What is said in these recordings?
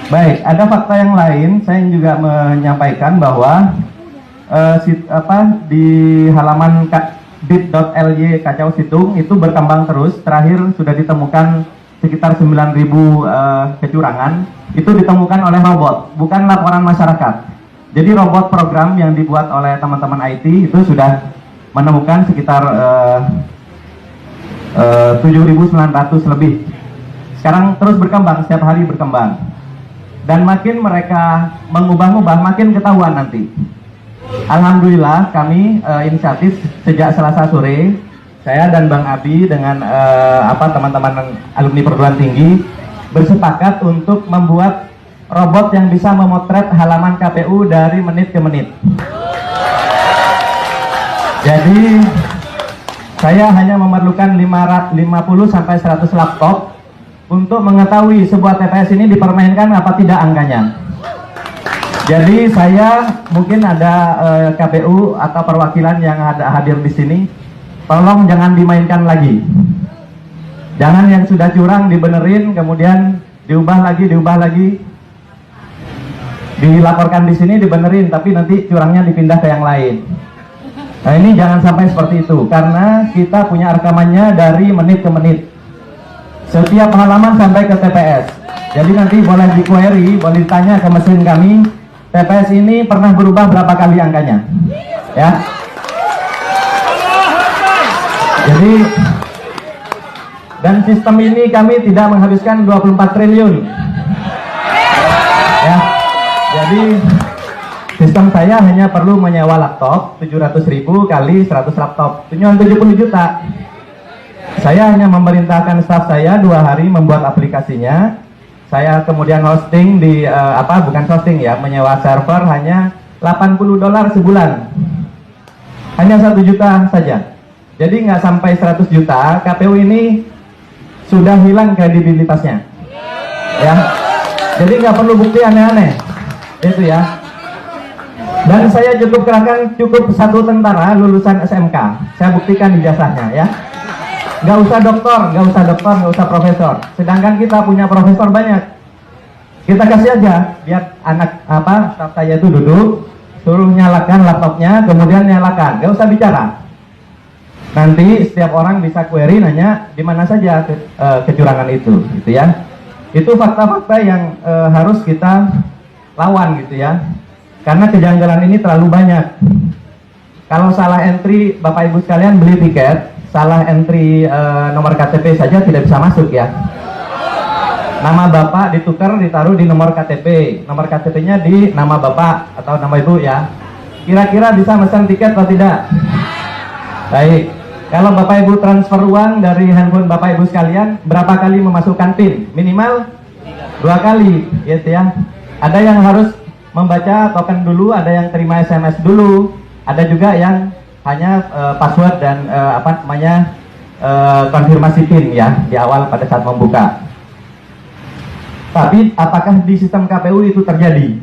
Baik, ada fakta yang lain. Saya juga menyampaikan bahwa di halaman bit.ly Kacau Situng itu berkembang terus. Terakhir sudah ditemukan sekitar 9.000 kecurangan. Itu ditemukan oleh robot, bukan laporan masyarakat. Jadi robot program yang dibuat oleh teman-teman IT itu sudah menemukan sekitar 7.900 lebih. Sekarang terus berkembang, setiap hari berkembang. Dan makin mereka mengubah-ubah, makin ketahuan nanti. Alhamdulillah kami inisiatif sejak Selasa sore, saya dan Bang Abi dengan teman-teman alumni perguruan tinggi bersepakat untuk membuat robot yang bisa memotret halaman KPU dari menit ke menit. Jadi saya hanya memerlukan 50 sampai 100 laptop untuk mengetahui sebuah TPS ini dipermainkan apa tidak angkanya. Jadi saya mungkin ada KPU atau perwakilan yang hadir di sini, tolong jangan dimainkan lagi. Jangan yang sudah curang dibenerin, kemudian diubah lagi, dilaporkan di sini dibenerin, tapi nanti curangnya dipindah ke yang lain. Nah ini jangan sampai seperti itu, karena kita punya rekamannya dari menit ke menit. Setiap halaman sampai ke TPS. Jadi nanti boleh di-query, boleh ditanya ke mesin kami, TPS ini pernah berubah berapa kali angkanya. Ya. Jadi, dan sistem ini kami tidak menghabiskan 24 triliun. Ya. Jadi, sistem saya hanya perlu menyewa laptop 700.000 kali 100 laptop. Cuma 70 juta. Saya hanya memerintahkan staf saya 2 hari membuat aplikasinya. Saya kemudian hosting di bukan hosting ya, menyewa server hanya $80 sebulan. Hanya 1 juta saja. Jadi nggak sampai 100 juta, KPU ini sudah hilang kredibilitasnya. Ya. Jadi nggak perlu bukti aneh-aneh. Itu ya. Dan saya cukup 1 tentara lulusan SMK. Saya buktikan ijazahnya ya. Nggak usah doktor, nggak usah profesor. Sedangkan kita punya profesor banyak. Kita kasih aja, biar staf saya itu duduk, suruh nyalakan laptopnya, kemudian nyalakan, nggak usah bicara. Nanti setiap orang bisa query nanya di mana saja kecurangan itu, gitu ya. Itu fakta-fakta yang harus kita lawan, gitu ya. Karena kejanggalan ini terlalu banyak. Kalau salah entry, Bapak Ibu sekalian beli tiket, salah entry nomor KTP saja tidak bisa masuk ya. Nama Bapak ditukar, ditaruh di nomor KTP, nomor KTP-nya di nama Bapak atau nama Ibu ya. Kira-kira bisa pesan tiket atau tidak? Baik. Kalau Bapak Ibu transfer uang dari handphone Bapak Ibu sekalian, berapa kali memasukkan PIN? Minimal 2 kali, gitu ya. Ada yang harus membaca token dulu, ada yang terima SMS dulu, ada juga yang hanya password dan konfirmasi PIN ya di awal pada saat membuka. Tapi apakah di sistem KPU itu terjadi?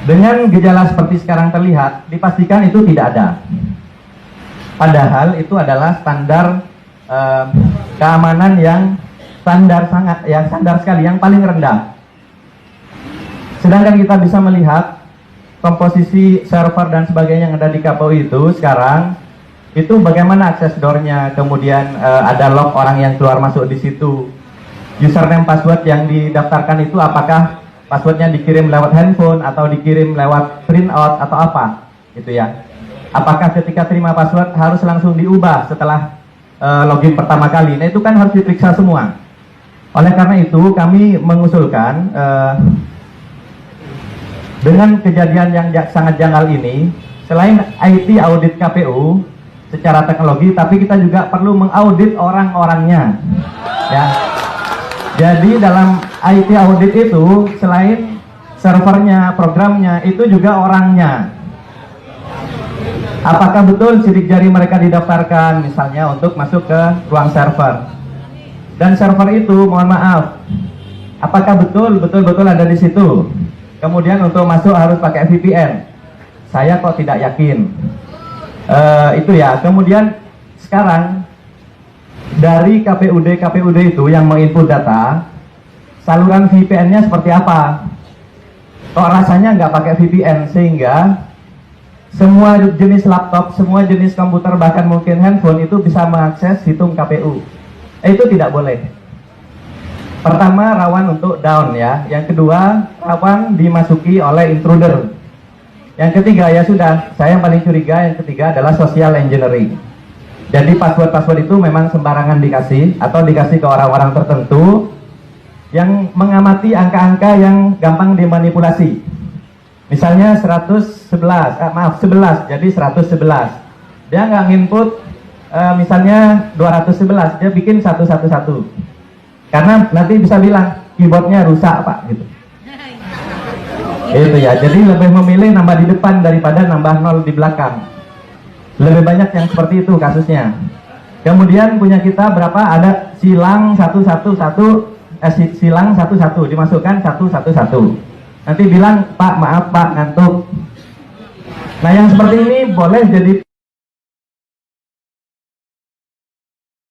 Dengan gejala seperti sekarang terlihat, dipastikan itu tidak ada. Padahal itu adalah standar keamanan yang standar sekali, yang paling rendah. Sedangkan kita bisa melihat komposisi server dan sebagainya yang ada di KPU itu sekarang, itu bagaimana akses door-nya, kemudian ada log orang yang keluar masuk di situ, username password yang didaftarkan itu apakah passwordnya dikirim lewat handphone atau dikirim lewat printout atau apa, gitu ya. Apakah ketika terima password harus langsung diubah setelah login pertama kali? Nah itu kan harus diperiksa semua. Oleh karena itu kami mengusulkan dengan kejadian yang sangat janggal ini, selain IT audit KPU secara teknologi, tapi kita juga perlu mengaudit orang-orangnya. Ya. Jadi dalam IT audit itu selain servernya, programnya, itu juga orangnya. Apakah betul sidik jari mereka didaftarkan misalnya untuk masuk ke ruang server? Dan server itu, mohon maaf, apakah betul ada di situ? Kemudian untuk masuk harus pakai VPN. Saya kok tidak yakin. Itu ya. Kemudian sekarang dari KPUD itu yang menginput data, saluran VPN-nya seperti apa? Kok rasanya nggak pakai VPN, sehingga semua jenis laptop, semua jenis komputer, bahkan mungkin handphone itu bisa mengakses situng KPU. Itu tidak boleh. Pertama, rawan untuk down ya. Yang kedua, rawan dimasuki oleh intruder. Yang ketiga, ya sudah, saya yang paling curiga, yang ketiga adalah social engineering. Jadi password-password itu memang sembarangan dikasih atau dikasih ke orang-orang tertentu yang mengamati angka-angka yang gampang dimanipulasi. Misalnya 11, jadi 111. Dia nggak nginput misalnya 211, dia bikin 111. Karena nanti bisa bilang keyboardnya rusak Pak gitu. Itu ya, jadi lebih memilih nambah di depan daripada nambah 0 di belakang. Lebih banyak yang seperti itu kasusnya. Kemudian punya kita berapa? Ada silang 111, silang 11 dimasukkan 111. Nanti bilang Pak maaf Pak ngantuk. Nah yang seperti ini boleh jadi